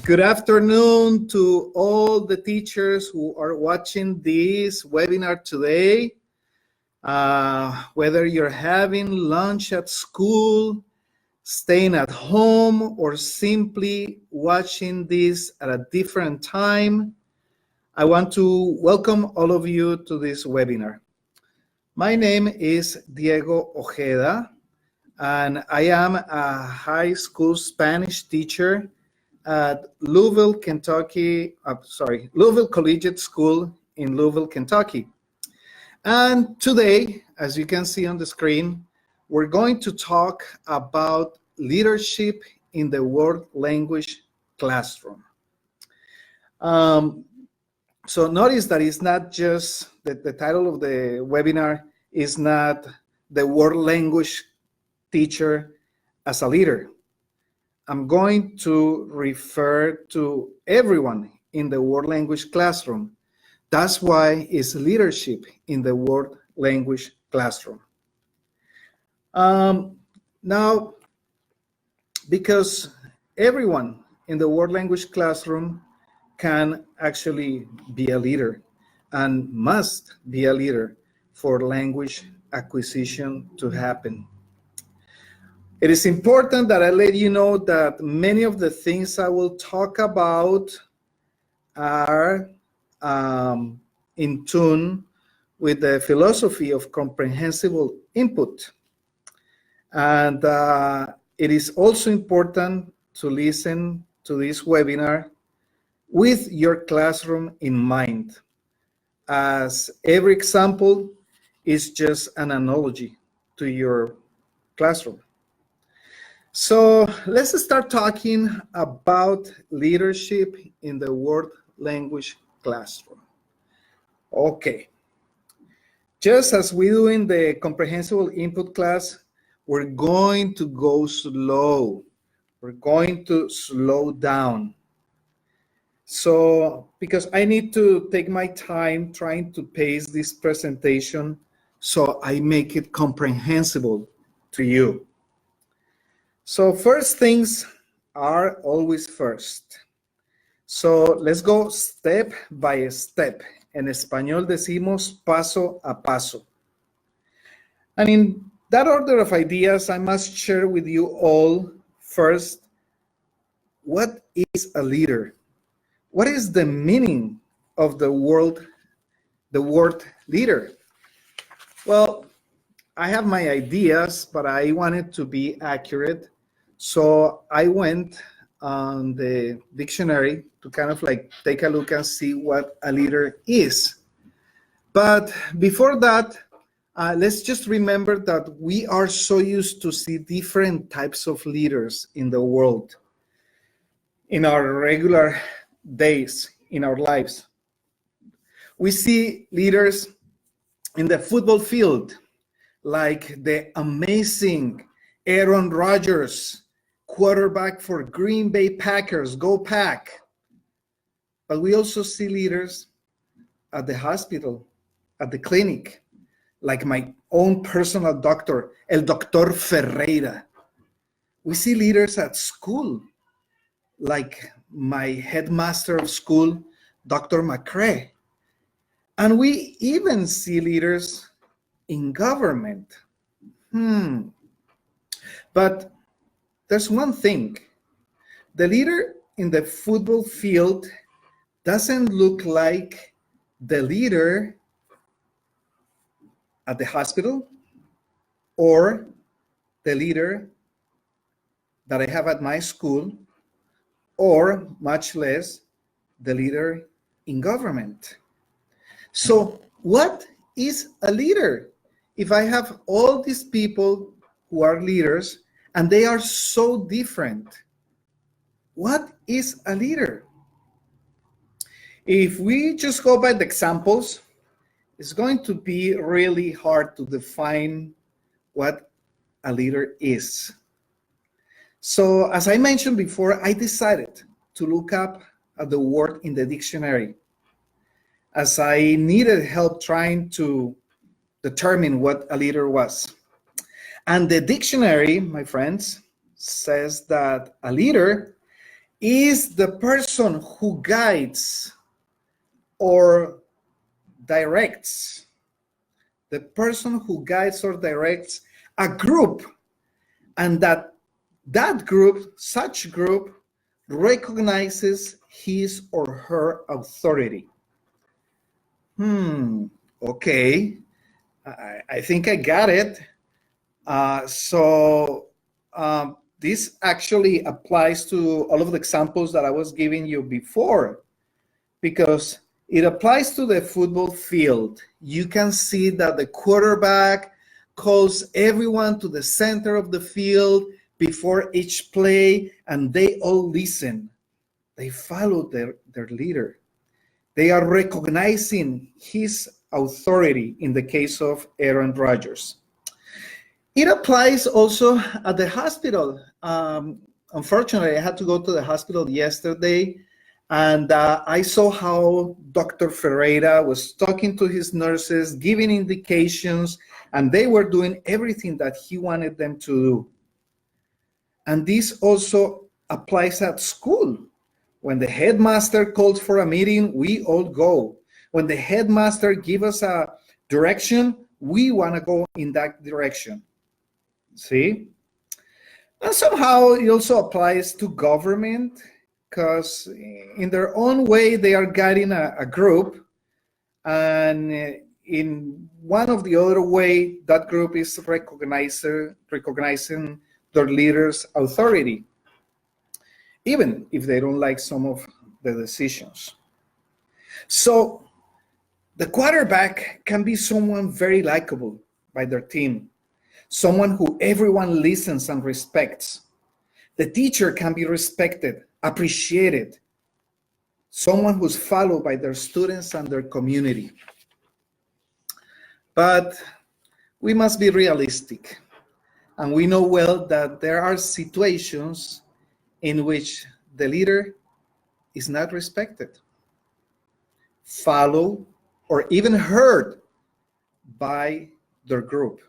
Good afternoon to all the teachers who are watching this webinar today. Whether you're having lunch at school, staying at home, or simply watching this at a different time, I want to welcome all of you to this webinar. My name is Diego Ojeda, and I am a high school Spanish teacher at Louisville Collegiate School in Louisville, Kentucky. And today, as you can see on the screen, we're going to talk about leadership in the world language classroom. So notice that it's not just the title of the webinar is not the world language teacher as a leader. I'm going to refer to everyone in the world language classroom. That's why it's leadership in the world language classroom. Now, because everyone in the world language classroom can actually be a leader and must be a leader for language acquisition to happen. It is important that I let you know that many of the things I will talk about are in tune with the philosophy of comprehensible input. And it is also important to listen to this webinar with your classroom in mind, as every example is just an analogy to your classroom. So let's start talking about leadership in the world language classroom. Okay, just as we do in the comprehensible input class, we're going to go slow. We're going to slow down. So, because I need to take my time trying to pace this presentation so I make it comprehensible to you. So first things are always first. So let's go step by step. En español decimos paso a paso. And in that order of ideas, I must share with you all first, what is a leader? What is the meaning of the word leader? Well, I have my ideas, but I wanted to be accurate. So I went on the dictionary to kind of like take a look and see what a leader is. But before that, let's just remember that we are so used to see different types of leaders in the world, in our regular days, in our lives. We see leaders in the football field, like the amazing Aaron Rodgers, quarterback for Green Bay Packers, go Pack. But we also see leaders at the hospital, at the clinic, like my own personal doctor, El Doctor Ferreira. We see leaders at school, like my headmaster of school, Dr. McCrae. And we even see leaders in government. But there's one thing. The leader in the football field doesn't look like the leader at the hospital or the leader that I have at my school, or much less the leader in government. So what is a leader? If I have all these people who are leaders and they are so different, what is a leader? If we just go by the examples, it's going to be really hard to define what a leader is. So as I mentioned before, I decided to look up at the word in the dictionary, as I needed help trying to determine what a leader was. And the dictionary, my friends, says that a leader is the person who guides or directs, the person who guides or directs a group, and that group, such group, recognizes his or her authority. Okay, I think I got it. This actually applies to all of the examples that I was giving you before, because it applies to the football field. You can see that the quarterback calls everyone to the center of the field before each play, and they all listen. They follow their leader. They are recognizing his authority in the case of Aaron Rodgers. It applies also at the hospital. Unfortunately, I had to go to the hospital yesterday, and I saw how Dr. Ferreira was talking to his nurses, giving indications, and they were doing everything that he wanted them to do. And this also applies at school. When the headmaster calls for a meeting, we all go. When the headmaster gives us a direction, we want to go in that direction. See? And somehow it also applies to government, because in their own way, they are guiding a group. And in one of the other way, that group is recognizing their leader's authority, even if they don't like some of the decisions. So the quarterback can be someone very likable by their team, someone who everyone listens and respects. The teacher can be respected, appreciated, someone who's followed by their students and their community. But we must be realistic, and we know well that there are situations in which the leader is not respected, followed, or even heard by their group.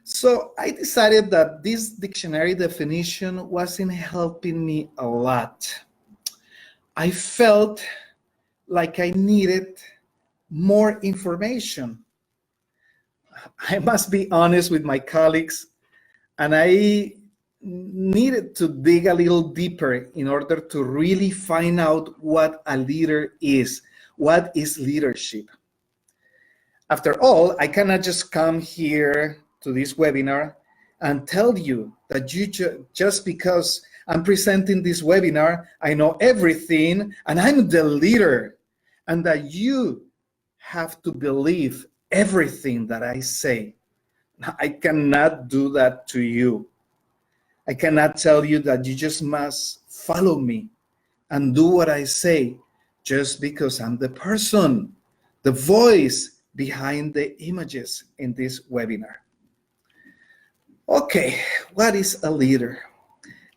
So I decided that this dictionary definition wasn't helping me a lot. I felt like I needed more information. I must be honest with my colleagues, and I needed to dig a little deeper in order to really find out what a leader is. What is leadership? After all, I cannot just come here to this webinar and tell you that just because I'm presenting this webinar, I know everything and I'm the leader, and that you have to believe everything that I say. I cannot do that to you. I cannot tell you that you just must follow me and do what I say just because I'm the person, the voice behind the images in this webinar. Okay, what is a leader?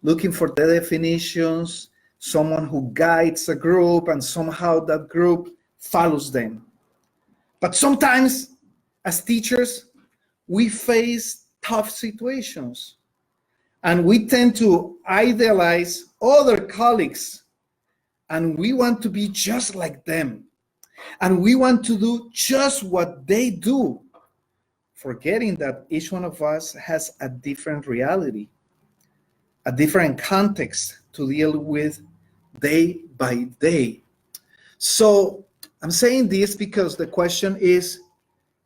Looking for the definitions, someone who guides a group and somehow that group follows them. But sometimes, as teachers, we face tough situations and we tend to idealize other colleagues, and we want to be just like them, and we want to do just what they do, forgetting that each one of us has a different reality, a different context to deal with day by day. So I'm saying this because the question is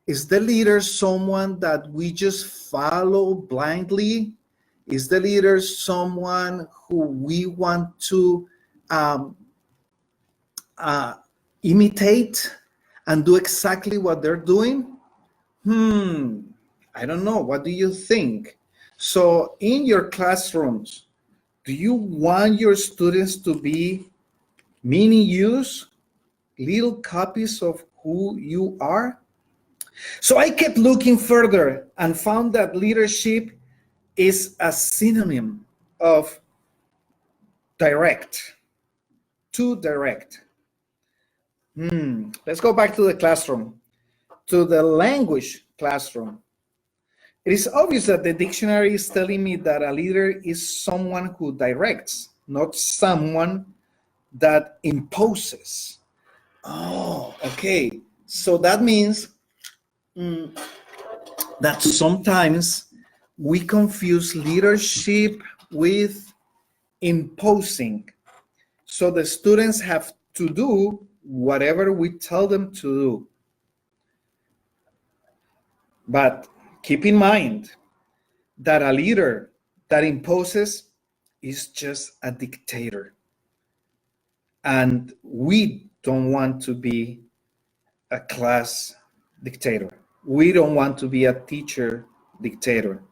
the leader someone that we just follow blindly? Is the leader someone who we want to imitate and do exactly what they're doing? I don't know. What do you think? So in your classrooms, do you want your students to be mini yous, little copies of who you are? So I kept looking further and found that leadership is a synonym of direct, to direct. Let's go back to the classroom, to the language classroom. It is obvious that the dictionary is telling me that a leader is someone who directs, not someone that imposes. Oh, okay. So that means that sometimes we confuse leadership with imposing. So the students have to do whatever we tell them to do. But keep in mind that a leader that imposes is just a dictator. And we don't want to be a class dictator. We don't want to be a teacher dictator,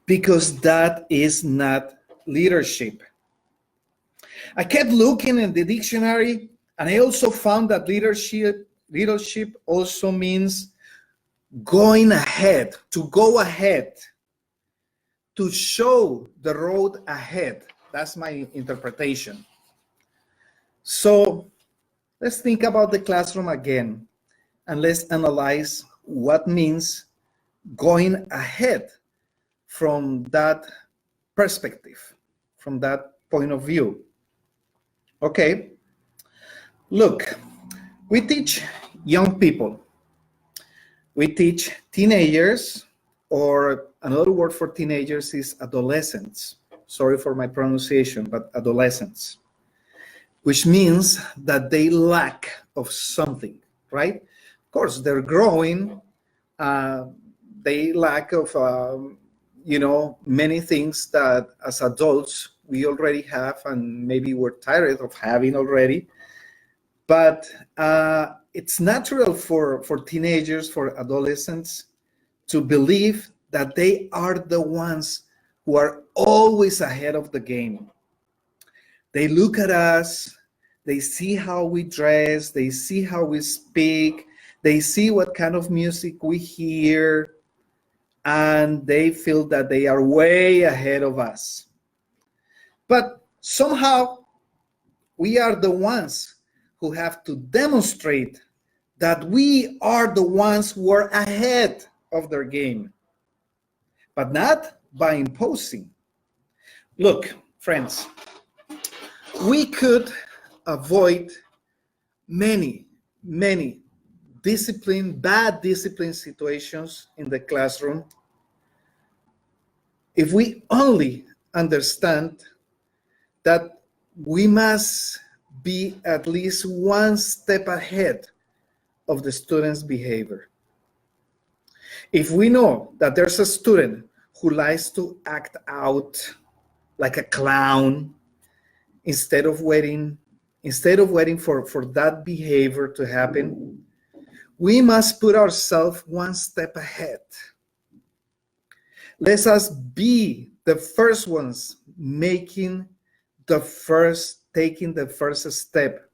because that is not leadership. I kept looking in the dictionary, and I also found that leadership also means going ahead, to go ahead, to show the road ahead. That's my interpretation. So let's think about the classroom again, and let's analyze what means going ahead from that perspective, from that point of view. Okay, look, we teach young people. We teach teenagers, or another word for teenagers is adolescents. Sorry for my pronunciation, but adolescents, which means that they lack of something, right? Of course, they're growing. They lack of, many things that as adults we already have, and maybe we're tired of having already. But it's natural for teenagers, for adolescents, to believe that they are the ones who are always ahead of the game. They look at us, they see how we dress, they see how we speak, they see what kind of music we hear, and they feel that they are way ahead of us. But somehow we are the ones who have to demonstrate that we are the ones who are ahead of their game, but not by imposing. Look, friends, we could avoid many bad discipline situations in the classroom if we only understand that we must be at least one step ahead of the student's behavior. If we know that there's a student who likes to act out like a clown, instead of waiting for that behavior to happen, we must put ourselves one step ahead. Let us be the first ones taking the first step,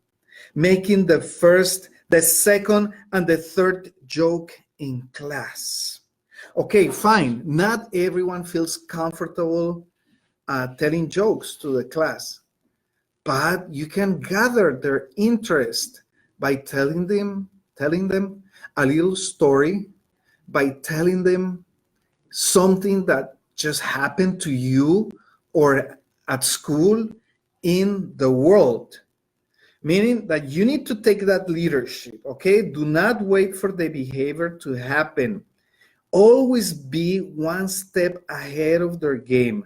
making the first, the second, and the third joke in class. Okay, fine. Not everyone feels comfortable telling jokes to the class, but you can gather their interest by telling them a little story, by telling them something that just happened to you or at school, in the world. Meaning that you need to take that leadership, okay? Do not wait for the behavior to happen. Always be one step ahead of their game.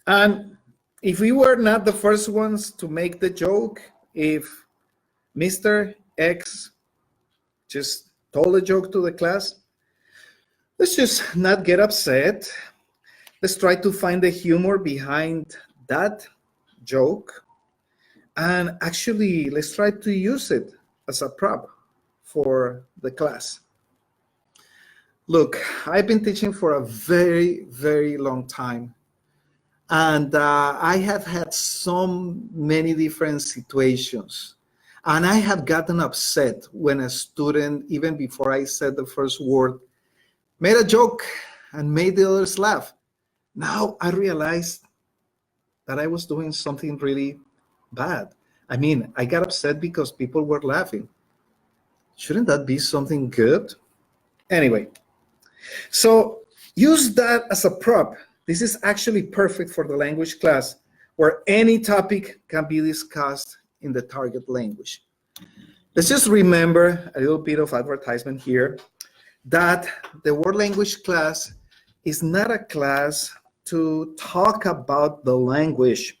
And if we were not the first ones to make the joke, if Mr. X just told a joke to the class, let's just not get upset. Let's try to find the humor behind that joke. And actually, let's try to use it as a prop for the class. Look, I've been teaching for a very long time. And I have had so many different situations. And I have gotten upset when a student, even before I said the first word, made a joke and made the others laugh. Now I realized that I was doing something really bad. I mean, I got upset because people were laughing. Shouldn't that be something good? Anyway, so use that as a prop. This is actually perfect for the language class. where any topic can be discussed in the target language. Let's just remember a little bit of advertisement here, that the world language class is not a class to talk about the language.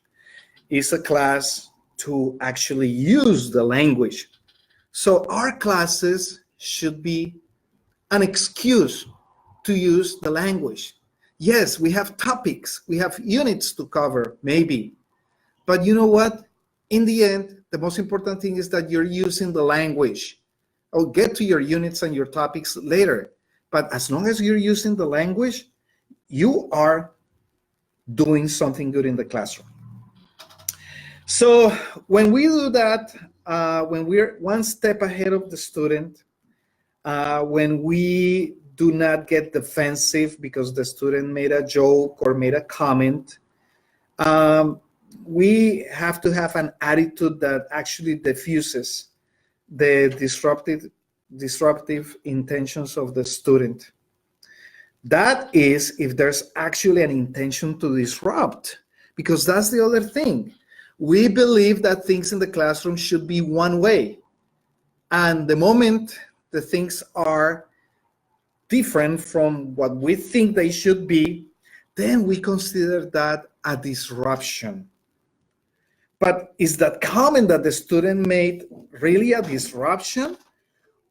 It's a class to actually use the language. So our classes should be an excuse to use the language. Yes, we have topics, we have units to cover, maybe. But you know what? In the end, the most important thing is that you're using the language. I'll get to your units and your topics later. But as long as you're using the language, you are doing something good in the classroom. So when we do that, when we're one step ahead of the student, when we do not get defensive because the student made a joke or made a comment, we have to have an attitude that actually diffuses the disruptive intentions of the student. That is, if there's actually an intention to disrupt, because that's the other thing. We believe that things in the classroom should be one way. And the moment the things are different from what we think they should be, then we consider that a disruption. But is that comment that the student made really a disruption,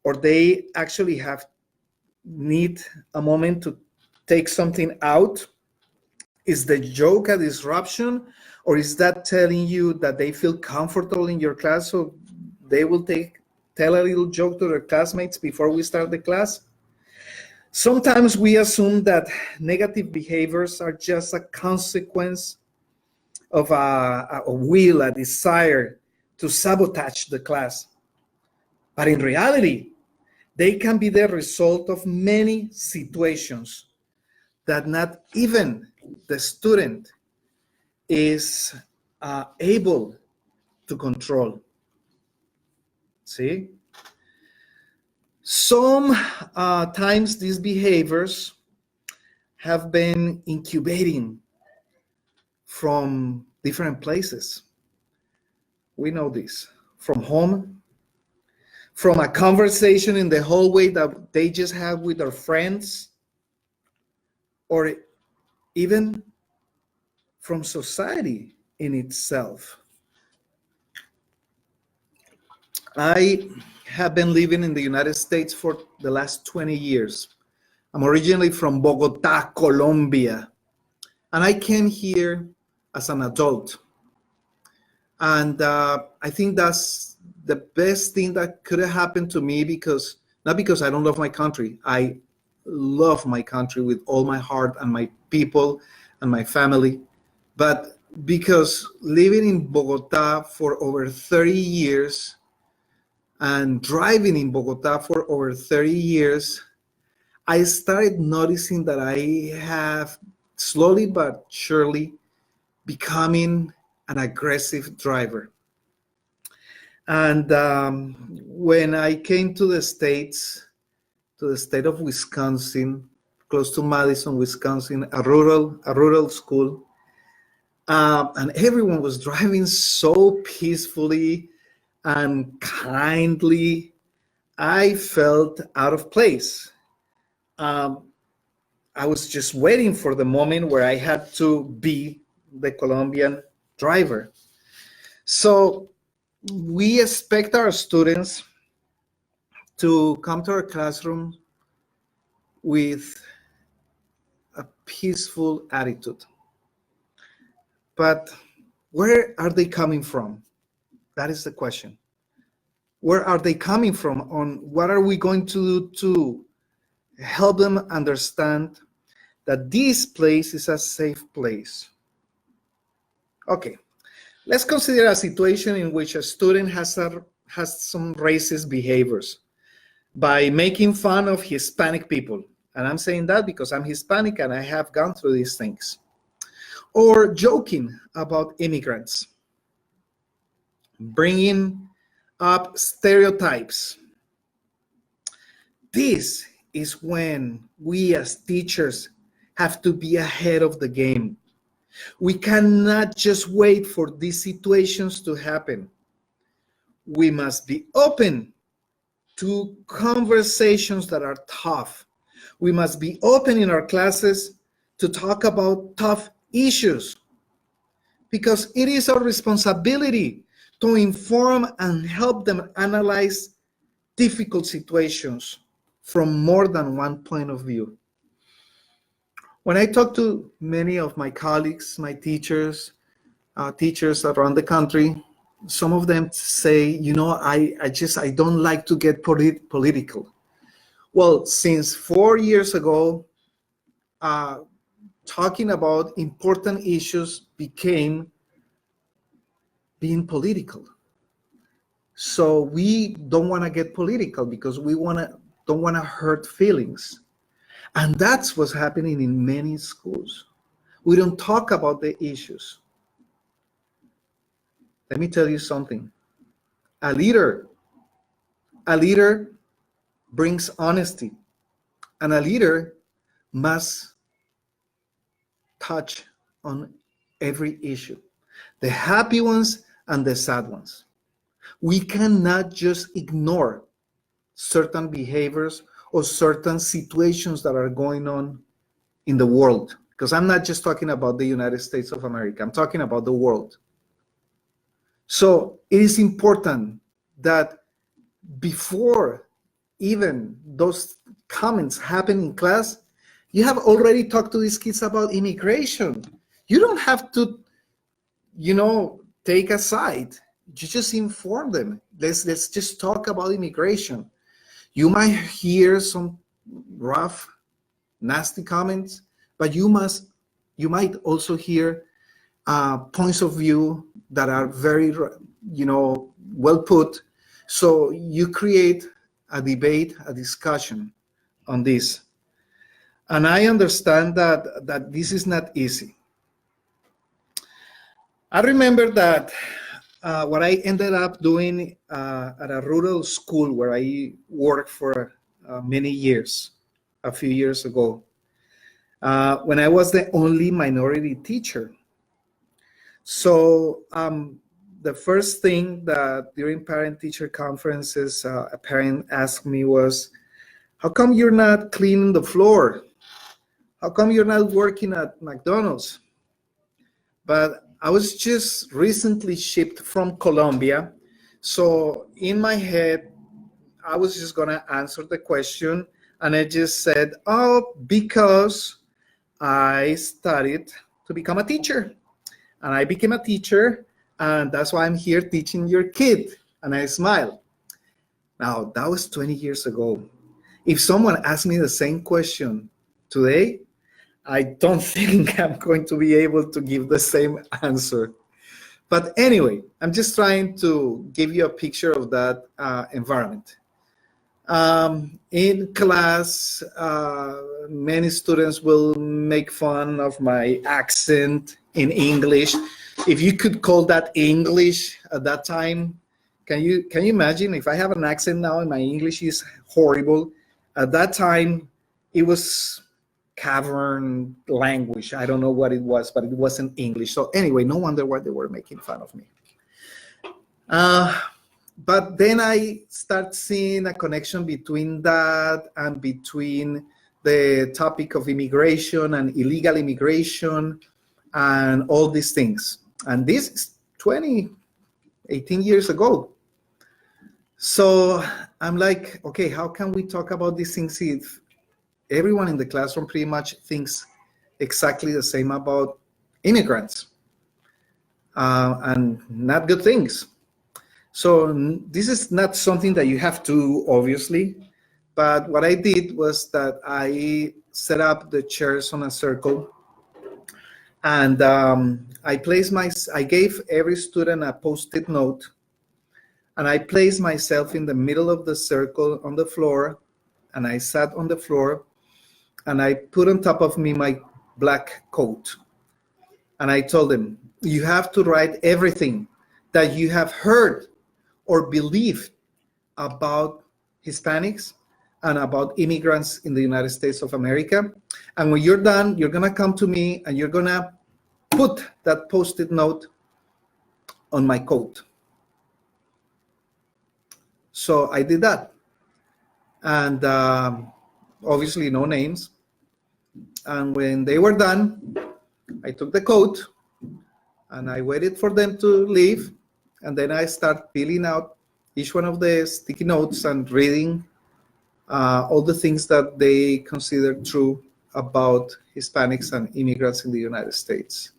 or they actually need a moment to take something out? Is the joke a disruption, or is that telling you that they feel comfortable in your class, so they will tell a little joke to their classmates before we start the class? Sometimes we assume that negative behaviors are just a consequence of a will, a desire to sabotage the class. But in reality, they can be the result of many situations that not even the student is able to control. See? Some times these behaviors have been incubating from different places. We know this. From home, from a conversation in the hallway that they just have with their friends, or even from society in itself. I have been living in the United States for the last 20 years. I'm originally from Bogota, Colombia, and I came here as an adult. And I think that's the best thing that could have happened to me, because not because I don't love my country. I love my country with all my heart, and my people and my family. But because living in Bogota for over 30 years and driving in Bogota for over 30 years, I started noticing that I have slowly but surely becoming an aggressive driver. And when I came to the States, to the state of Wisconsin, close to Madison, Wisconsin, a rural school, and everyone was driving so peacefully and kindly, I felt out of place. I was just waiting for the moment where I had to be the Colombian driver. So we expect our students to come to our classroom with a peaceful attitude. But where are they coming from? That is the question. Where are they coming from? On what are we going to do to help them understand that this place is a safe place? Okay, let's consider a situation in which a student has some racist behaviors by making fun of Hispanic people. And I'm saying that because I'm Hispanic and I have gone through these things. Or joking about immigrants, bringing up stereotypes. This is when we as teachers have to be ahead of the game. We cannot just wait for these situations to happen. We must be open to conversations that are tough. We must be open in our classes to talk about tough issues, because it is our responsibility to inform and help them analyze difficult situations from more than one point of view. When I talk to many of my colleagues, my teachers, teachers around the country, some of them say, I don't like to get political. Well, since 4 years ago, talking about important issues became being political. So we don't want to get political because we don't want to hurt feelings. And that's what's happening in many schools. We don't talk about the issues. Let me tell you something. A leader brings honesty, and a leader must touch on every issue, the happy ones and the sad ones. We cannot just ignore certain behaviors or certain situations that are going on in the world, because I'm not just talking about the United States of America, I'm talking about the world. So it is important that before even those comments happen in class, you have already talked to these kids about immigration. You don't have to, take a side. You just inform them. Let's just talk about immigration. You might hear some rough, nasty comments, but you might also hear points of view that are very, well put. So you create a debate, a discussion on this. And I understand that this is not easy. I remember that what I ended up doing at a rural school where I worked for many years, a few years ago, when I was the only minority teacher. So the first thing that during parent-teacher conferences, a parent asked me was, how come you're not cleaning the floor? How come you're not working at McDonald's? But I was just recently shipped from Colombia. So in my head, I was just gonna answer the question. And I just said, oh, because I studied to become a teacher. And I became a teacher, and that's why I'm here teaching your kid. And I smile. Now, that was 20 years ago. If someone asked me the same question today, I don't think I'm going to be able to give the same answer. But anyway, I'm just trying to give you a picture of that environment. In class, many students will make fun of my accent in English. If you could call that English at that time, can you imagine if I have an accent now and my English is horrible? At that time, it was cavern language. I don't know what it was, but it wasn't English. So anyway, no wonder why they were making fun of me. But then I start seeing a connection between that and between the topic of immigration and illegal immigration and all these things. And this is 18 years ago. So I'm like, okay, how can we talk about these things if everyone in the classroom pretty much thinks exactly the same about immigrants and not good things? So this is not something that you have to, obviously, but what I did was that I set up the chairs on a circle, and I gave every student a Post-it note, and I placed myself in the middle of the circle on the floor, and I sat on the floor, and I put on top of me my black coat, and I told them, you have to write everything that you have heard or believe about Hispanics and about immigrants in the United States of America. And when you're done, you're gonna come to me and you're gonna put that post-it note on my coat. So I did that. And obviously no names. And when they were done, I took the coat and I waited for them to leave. And then I start peeling out each one of the sticky notes and reading all the things that they consider true about Hispanics and immigrants in the United States.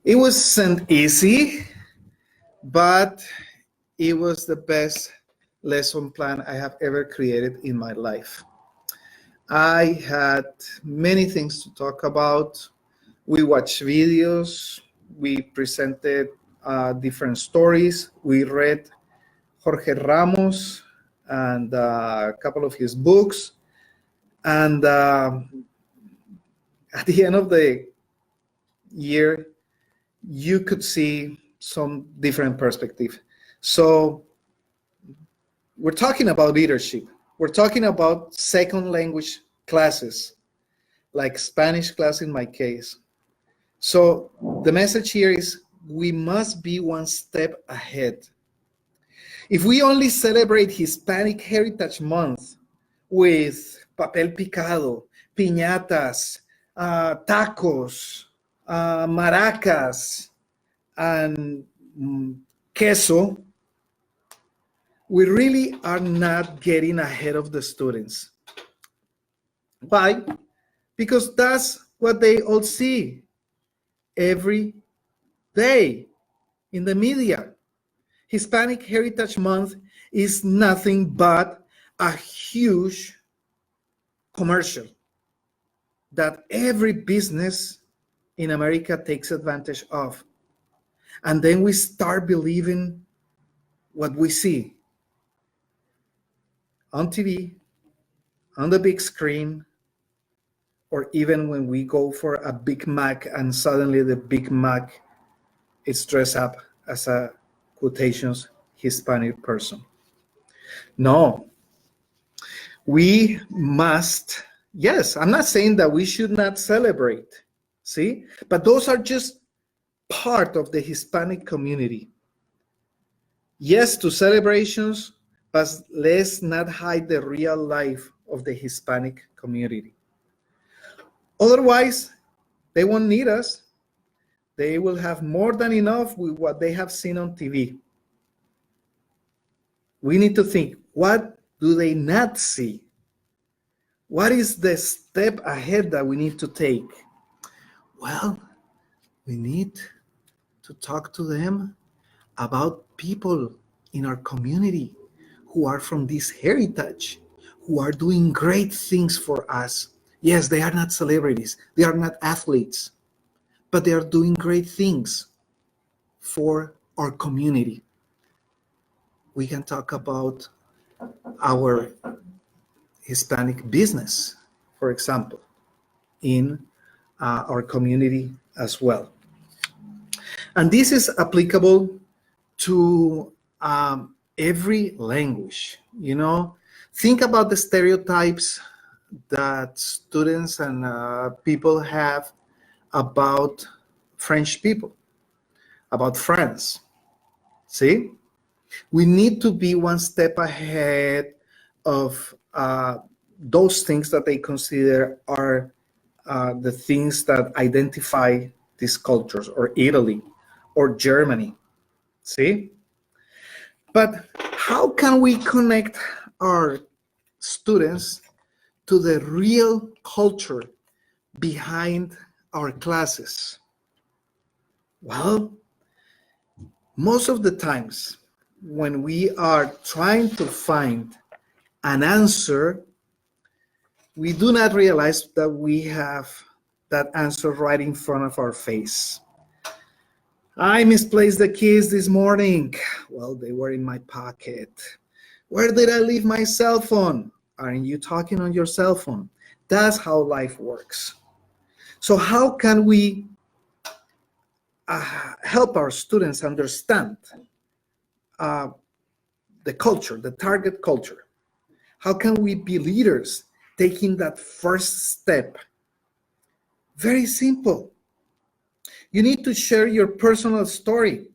It wasn't easy, but it was the best lesson plan I have ever created in my life. I had many things to talk about. We watched videos, we presented different stories, we read Jorge Ramos and a couple of his books. And at the end of the year, you could see some different perspective. So we're talking about leadership. We're talking about second language classes, like Spanish class in my case. So the message here is we must be one step ahead. If we only celebrate Hispanic Heritage Month with papel picado, piñatas, tacos, maracas, and queso, we really are not getting ahead of the students. Why? Because that's what they all see every day in the media. Hispanic Heritage Month is nothing but a huge commercial that every business in America takes advantage of. And then we start believing what we see on TV, on the big screen, or even when we go for a Big Mac and suddenly the Big Mac is dressed up as a quotations Hispanic person. No, we must, yes, I'm not saying that we should not celebrate, see, but those are just part of the Hispanic community. Yes to celebrations, but let's not hide the real life of the Hispanic community. Otherwise, they won't need us. They will have more than enough with what they have seen on TV. We need to think, what do they not see? What is the step ahead that we need to take? Well, we need to talk to them about people in our community who are from this heritage, who are doing great things for us. Yes, they are not celebrities, they are not athletes, but they are doing great things for our community. We can talk about our Hispanic business, for example, in our community as well. And this is applicable to every language. You know, think about the stereotypes that students and people have about French people, about France. See, we need to be one step ahead of those things that they consider are the things that identify these cultures, or Italy, or Germany. See? But how can we connect our students to the real culture behind our classes? Well, most of the times when we are trying to find an answer, we do not realize that we have that answer right in front of our face. I misplaced the keys this morning. Well, they were in my pocket. Where did I leave my cell phone? Aren't you talking on your cell phone? That's how life works. So how can we help our students understand the culture, the target culture? How can we be leaders taking that first step? Very simple. You need to share your personal story.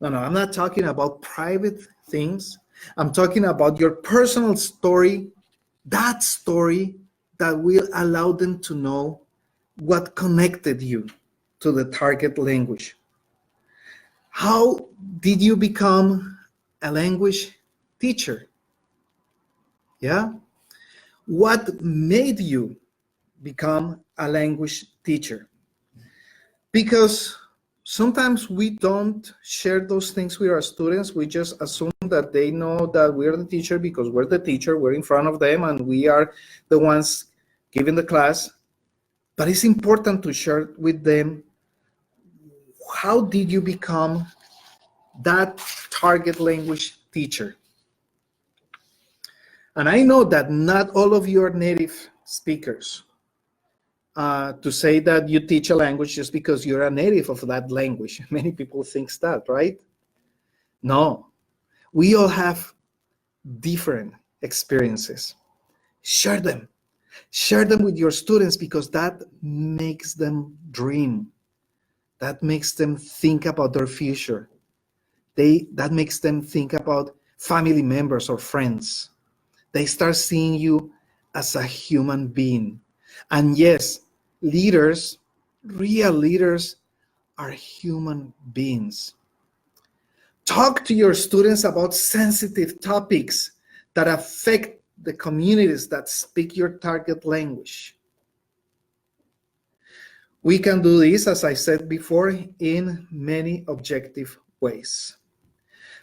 No, I'm not talking about private things. I'm talking about your personal story, that story that will allow them to know what connected you to the target language. How did you become a language teacher? Yeah? What made you become a language teacher? Because sometimes we don't share those things with our students. We just assume that they know that we're the teacher because we're the teacher, we're in front of them, and we are the ones giving the class. But it's important to share with them, how did you become that target language teacher? And I know that not all of you are native speakers. To say that you teach a language just because you're a native of that language. Many people think that, right? No, we all have different experiences. Share them. Share them with your students, because that makes them dream. That makes them think about their future. That makes them think about family members or friends. They start seeing you as a human being. And yes, leaders, real leaders, are human beings. Talk to your students about sensitive topics that affect the communities that speak your target language. We can do this, as I said before, in many objective ways.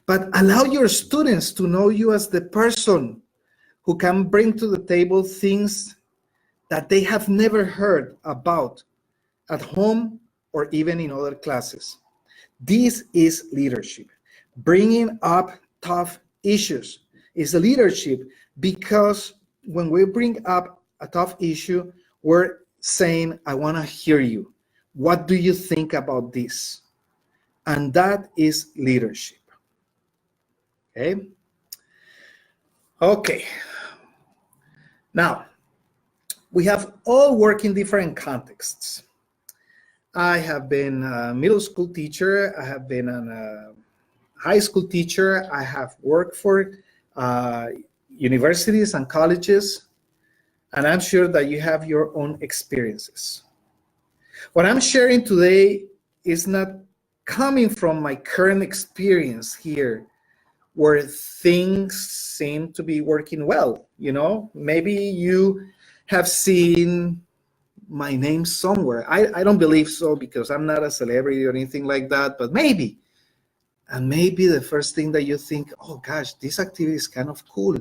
But allow your students to know you as the person who can bring to the table things that they have never heard about at home or even in other classes. This is leadership. Bringing up tough issues is leadership, because when we bring up a tough issue, we're saying, I want to hear you. What do you think about this? And that is leadership. Okay? Okay. Now, we have all worked in different contexts. I have been a middle school teacher. I have been a high school teacher. I have worked for universities and colleges, and I'm sure that you have your own experiences. What I'm sharing today is not coming from my current experience here, where things seem to be working well. Maybe you have seen my name somewhere. I don't believe so, because I'm not a celebrity or anything like that, but maybe. And maybe the first thing that you think, oh gosh, this activity is kind of cool.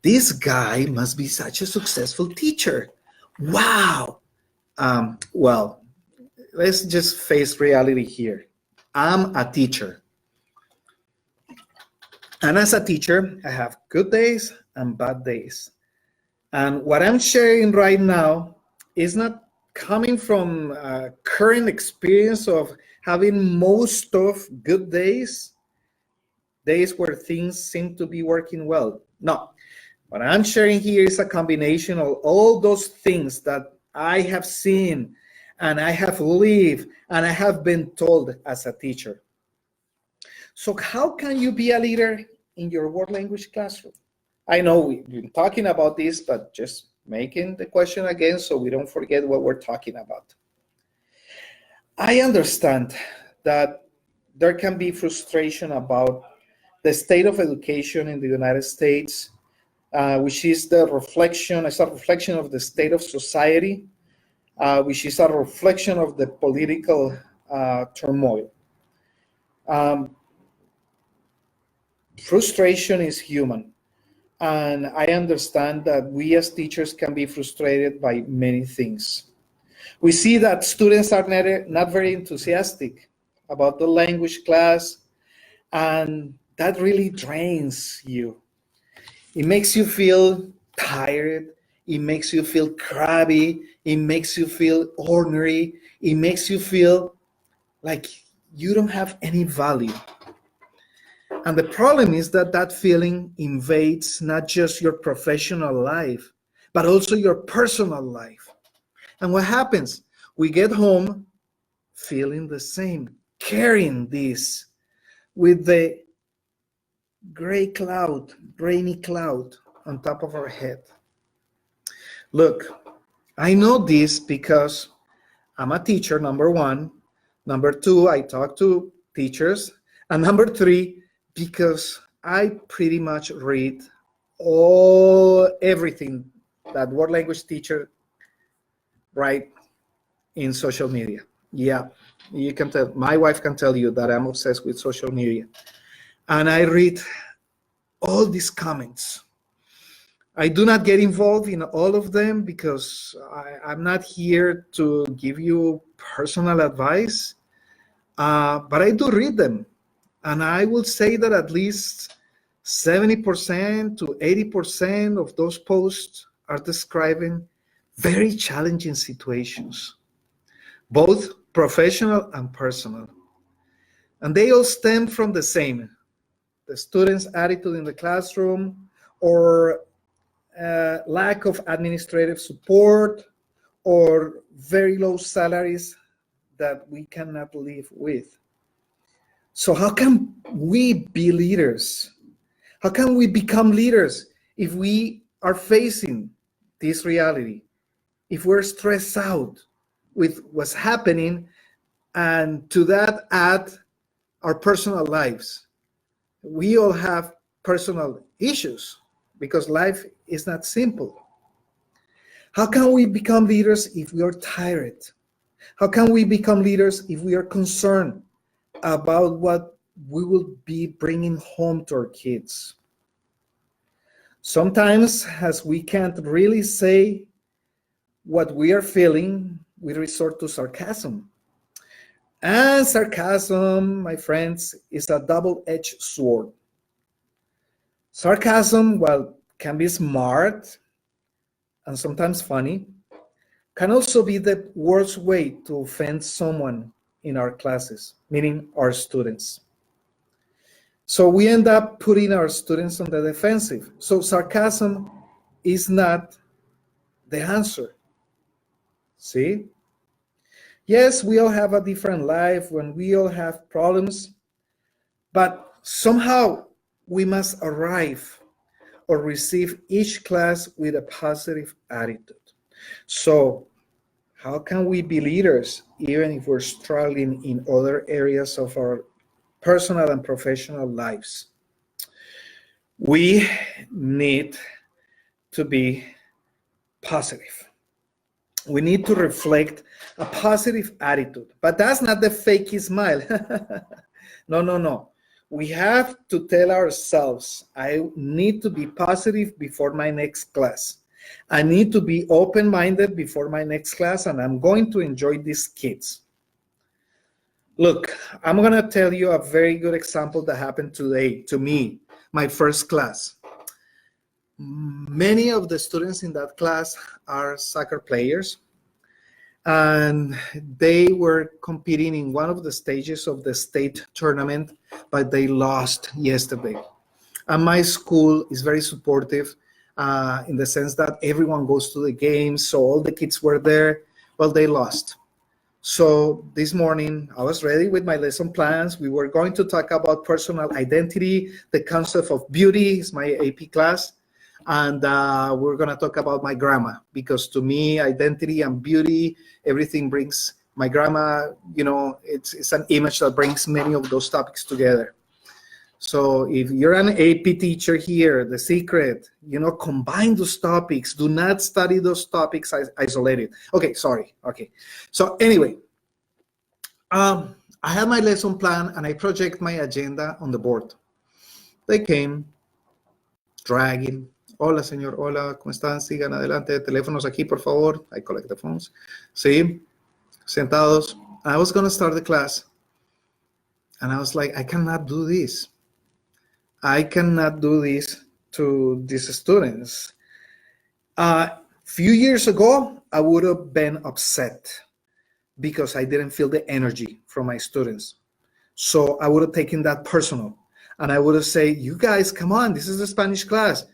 This guy must be such a successful teacher. Wow. Well, let's just face reality here. I'm a teacher. And as a teacher, I have good days and bad days. And what I'm sharing right now is not coming from current experience of having most of good days where things seem to be working well. No, what I'm sharing here is a combination of all those things that I have seen and I have lived and I have been told as a teacher. So how can you be a leader in your world language classroom? I know we've been talking about this, but just making the question again so we don't forget what we're talking about. I understand that there can be frustration about the state of education in the United States, which is a reflection of the state of society, which is a reflection of the political turmoil. Frustration is human. And I understand that we as teachers can be frustrated by many things. We see that students are not very enthusiastic about the language class, and that really drains you. It makes you feel tired. It makes you feel crabby. It makes you feel ordinary. It makes you feel like you don't have any value. And the problem is that that feeling invades not just your professional life, but also your personal life. And what happens? We get home feeling the same, carrying this with the rainy cloud on top of our head. Look, I know this because I'm a teacher, number one. Number two, I talk to teachers. And number three, because I pretty much read everything that world language teacher write in social media. Yeah, you can tell, my wife can tell you that I'm obsessed with social media. And I read all these comments. I do not get involved in all of them because I'm not here to give you personal advice, but I do read them. And I will say that at least 70% to 80% of those posts are describing very challenging situations, both professional and personal. And they all stem from the same, the student's attitude in the classroom, or lack of administrative support, or very low salaries that we cannot live with. So how can we be leaders? How can we become leaders if we are facing this reality? If we're stressed out with what's happening, and to that add our personal lives. We all have personal issues because life is not simple. How can we become leaders if we are tired? How can we become leaders if we are concerned about what we will be bringing home to our kids? Sometimes, as we can't really say what we are feeling, we resort to sarcasm. And sarcasm, my friends, is a double-edged sword. Sarcasm, while can be smart and sometimes funny, can also be the worst way to offend someone in our classes, meaning our students. So we end up putting our students on the defensive. So sarcasm is not the answer. See? Yes, we all have a different life when we all have problems, but somehow we must arrive or receive each class with a positive attitude. So how can we be leaders even if we're struggling in other areas of our personal and professional lives? We need to be positive. We need to reflect a positive attitude, but that's not the fakey smile. No. We have to tell ourselves, I need to be positive before my next class. I need to be open-minded before my next class, and I'm going to enjoy these kids. Look, I'm going to tell you a very good example that happened today to me, my first class. Many of the students in that class are soccer players, and they were competing in one of the stages of the state tournament, but they lost yesterday. And my school is very supportive in the sense that everyone goes to the games, so all the kids were there. Well, they lost. So this morning, I was ready with my lesson plans. We were going to talk about personal identity, the concept of beauty is my AP class. And we're going to talk about my grandma, because to me, identity and beauty, everything brings my grandma, it's an image that brings many of those topics together. So if you're an AP teacher here, the secret, combine those topics. Do not study those topics isolated. Okay, sorry. Okay. So anyway, I have my lesson plan and I project my agenda on the board. They came dragging. Hola, señor. Hola, ¿cómo están? Sigan adelante. Teléfonos aquí, por favor. I collect the phones. Sí, sentados. I was going to start the class. And I was like, I cannot do this. I cannot do this to these students. Few years ago, I would have been upset because I didn't feel the energy from my students. So I would have taken that personal. And I would have said, you guys, come on, this is a Spanish class.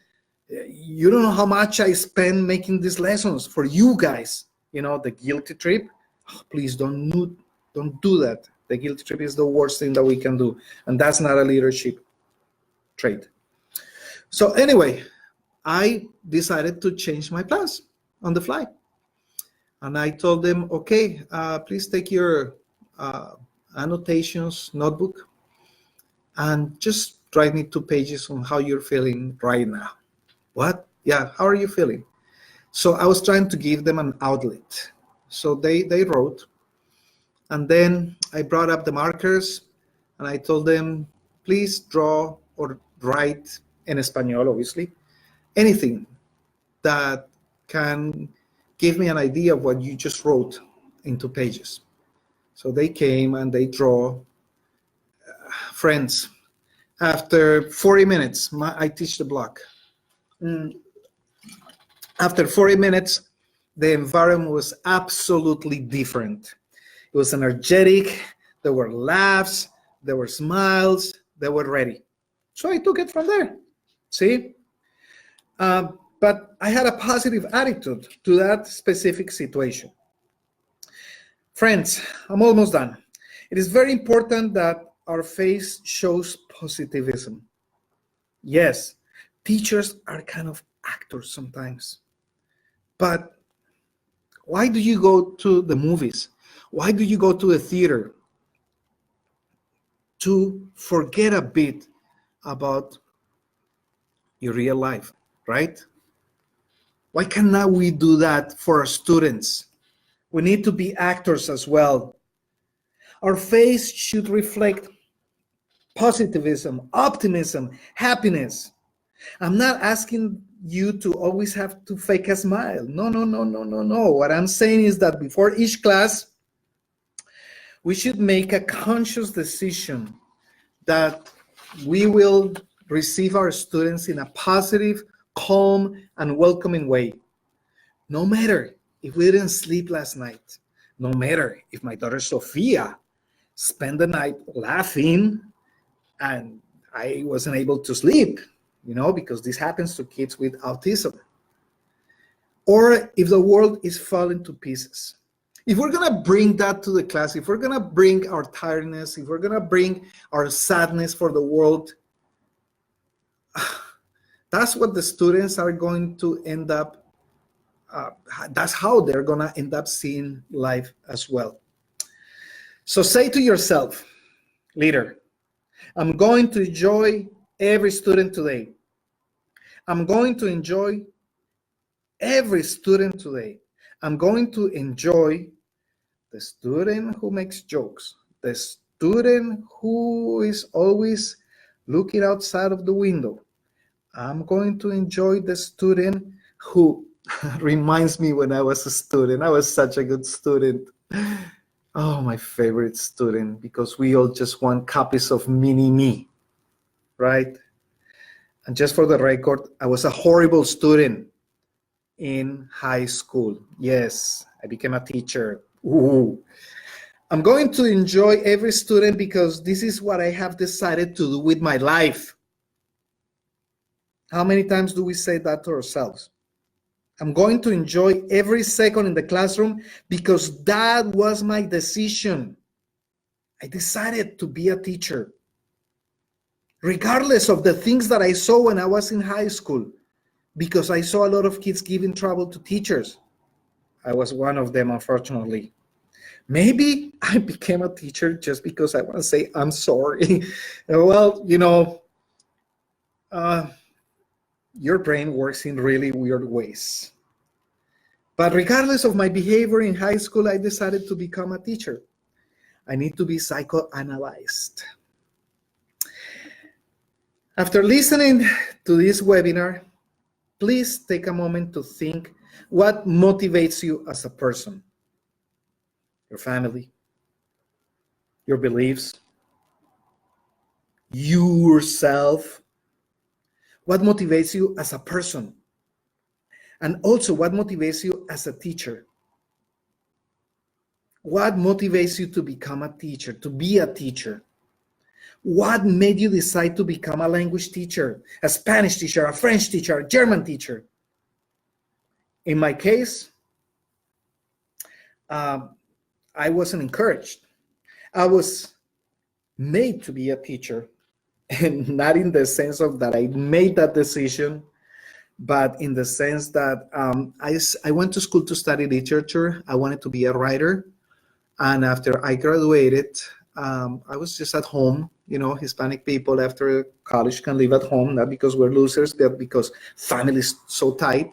You don't know how much I spend making these lessons for you guys. The guilty trip. Oh, please don't Don't do that. The guilt trip is the worst thing that we can do. And that's not a leadership trait. So anyway, I decided to change my plans on the fly. And I told them, okay, please take your annotations notebook and just write me 2 pages on how you're feeling right now. What? Yeah, how are you feeling? So I was trying to give them an outlet. So they wrote. And then I brought up the markers and I told them, please draw or write in Espanol, obviously, anything that can give me an idea of what you just wrote in 2 pages. So they came and they draw. Friends, after 40 minutes, I teach the block. After 40 minutes, the environment was absolutely different. It was energetic, there were laughs, there were smiles, they were ready. So I took it from there, see? But I had a positive attitude to that specific situation. Friends, I'm almost done. It is very important that our face shows positivism. Yes, teachers are kind of actors sometimes. But why do you go to the movies? Why do you go to the theater? To forget a bit about your real life, right? Why cannot we do that for our students? We need to be actors as well. Our face should reflect positivism, optimism, happiness. I'm not asking you to always have to fake a smile. No. What I'm saying is that before each class, we should make a conscious decision that we will receive our students in a positive, calm, and welcoming way. No matter if we didn't sleep last night, no matter if my daughter Sophia spent the night laughing and I wasn't able to sleep, because this happens to kids with autism. Or if the world is falling to pieces. If we're going to bring that to the class, if we're going to bring our tiredness, if we're going to bring our sadness for the world, that's what the students are going to end up, that's how they're going to end up seeing life as well. So say to yourself, leader, I'm going to enjoy every student today. I'm going to enjoy every student today. I'm going to enjoy the student who makes jokes, the student who is always looking outside of the window. I'm going to enjoy the student who reminds me when I was a student. I was such a good student. Oh, my favorite student, because we all just want copies of Mini-Me, right? And just for the record, I was a horrible student in high school. Yes, I became a teacher. Ooh. I'm going to enjoy every student because this is what I have decided to do with my life. How many times do we say that to ourselves? I'm going to enjoy every second in the classroom because that was my decision. I decided to be a teacher. Regardless of the things that I saw when I was in high school, because I saw a lot of kids giving trouble to teachers. I was one of them, unfortunately. Maybe I became a teacher just because I want to say I'm sorry. Well, your brain works in really weird ways. But regardless of my behavior in high school, I decided to become a teacher. I need to be psychoanalyzed. After listening to this webinar, please take a moment to think what motivates you as a person. Your family, your beliefs, yourself. What motivates you as a person? And also, what motivates you as a teacher? What motivates you to become a teacher, to be a teacher? What made you decide to become a language teacher, a Spanish teacher, a French teacher, a German teacher? In my case, I wasn't encouraged. I was made to be a teacher, and not in the sense of that I made that decision, but in the sense that I went to school to study literature. I wanted to be a writer. And after I graduated, I was just at home. Hispanic people after college can live at home, not because we're losers, but because family is so tight.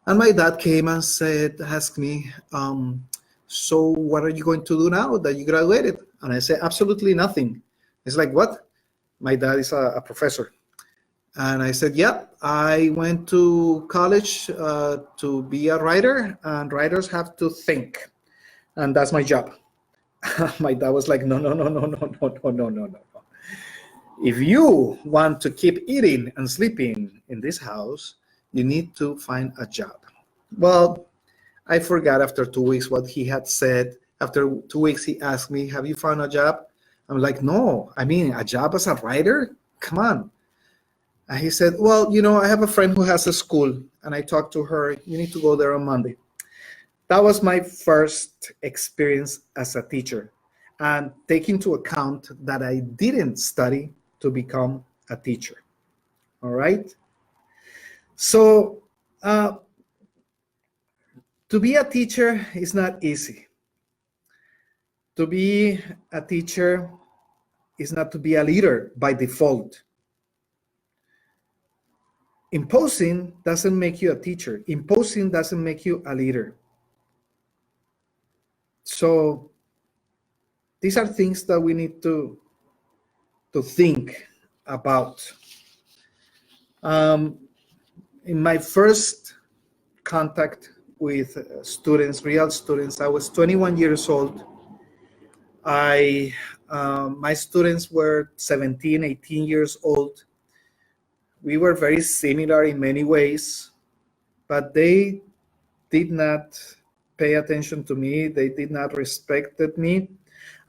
And my dad came and asked me, so what are you going to do now that you graduated? And I said, absolutely nothing. It's like, what? My dad is a professor. And I said, yeah, I went to college to be a writer, and writers have to think. And that's my job. My dad was like, no, no, no, no, no, no, no, no, no, no. If you want to keep eating and sleeping in this house, you need to find a job. Well, I forgot after 2 weeks what he had said. After 2 weeks, he asked me, have you found a job? I'm like, no, I mean, a job as a writer? Come on. And he said, well, I have a friend who has a school, and I talked to her. You need to go there on Monday. That was my first experience as a teacher. And take into account that I didn't study to become a teacher. All right? So, to be a teacher is not easy. To be a teacher is not to be a leader by default. Imposing doesn't make you a teacher. Imposing doesn't make you a leader. So these are things that we need to think about. In my first contact with students, real students, I was 21 years old. My students were 17, 18 years old. We were very similar in many ways, but they did not pay attention to me. They did not respect me.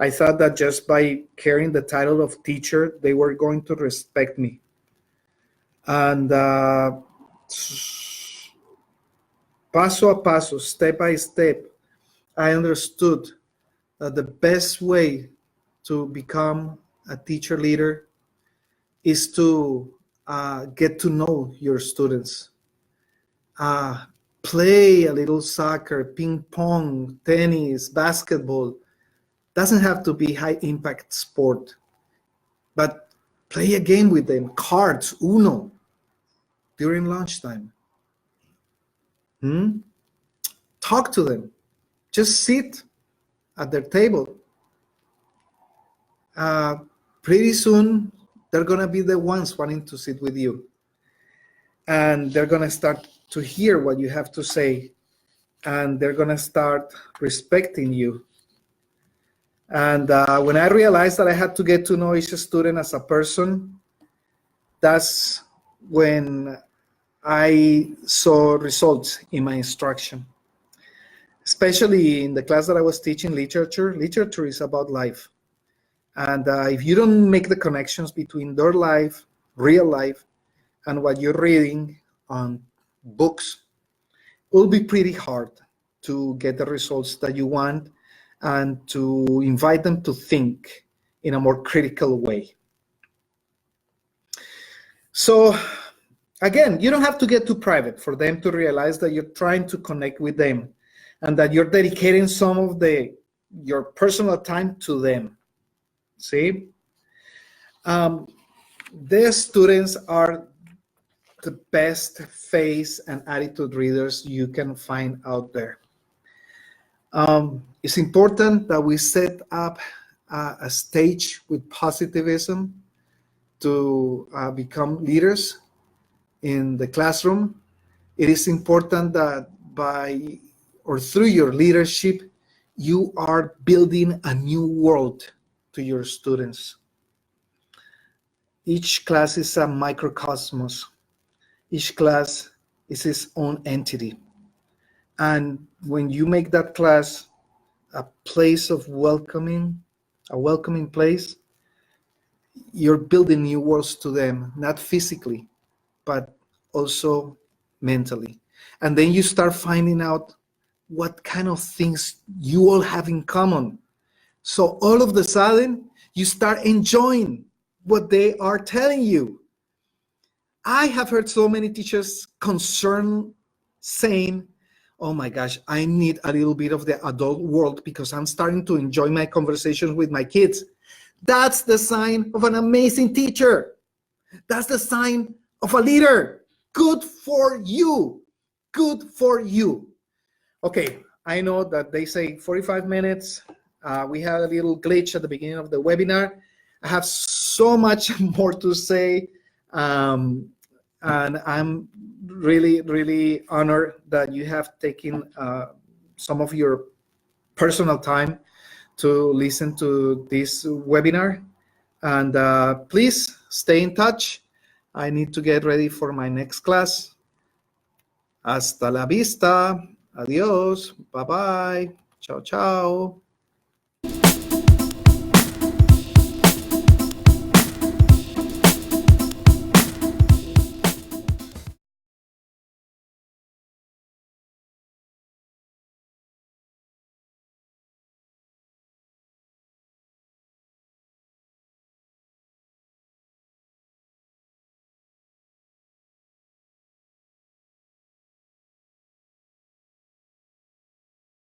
I thought that just by carrying the title of teacher, they were going to respect me. And paso a paso, step by step, I understood that the best way to become a teacher leader is to get to know your students. Play a little soccer, ping pong, tennis, basketball. Doesn't have to be high impact sport, but play a game with them, cards, Uno, during lunchtime. Talk to them. Just sit at their table. Pretty soon, they're going to be the ones wanting to sit with you. And they're going to start to hear what you have to say. And they're going to start respecting you. And when I realized that I had to get to know each student as a person, that's when I saw results in my instruction. Especially in the class that I was teaching literature. Literature is about life. And if you don't make the connections between their life, real life, and what you're reading on books, it will be pretty hard to get the results that you want and to invite them to think in a more critical way. So again, you don't have to get too private for them to realize that you're trying to connect with them and that you're dedicating some of your personal time to them. See? The students are the best face and attitude readers you can find out there. It's important that we set up a stage with positivism to become leaders in the classroom. It is important that by or through your leadership, you are building a new world to your students. Each class is a microcosmos. Each class is its own entity. And when you make that class a place of welcoming, a welcoming place, you're building new worlds to them, not physically, but also mentally. And then you start finding out what kind of things you all have in common. So all of the sudden, you start enjoying what they are telling you. I have heard so many teachers concerned saying, oh my gosh, I need a little bit of the adult world because I'm starting to enjoy my conversations with my kids. That's the sign of an amazing teacher. That's the sign of a leader. Good for you. Good for you. Okay, I know that they say 45 minutes. We had a little glitch at the beginning of the webinar. I have so much more to say. And I'm really, really honored that you have taken some of your personal time to listen to this webinar. And please stay in touch. I need to get ready for my next class. Hasta la vista. Adios. Bye-bye. Ciao, ciao.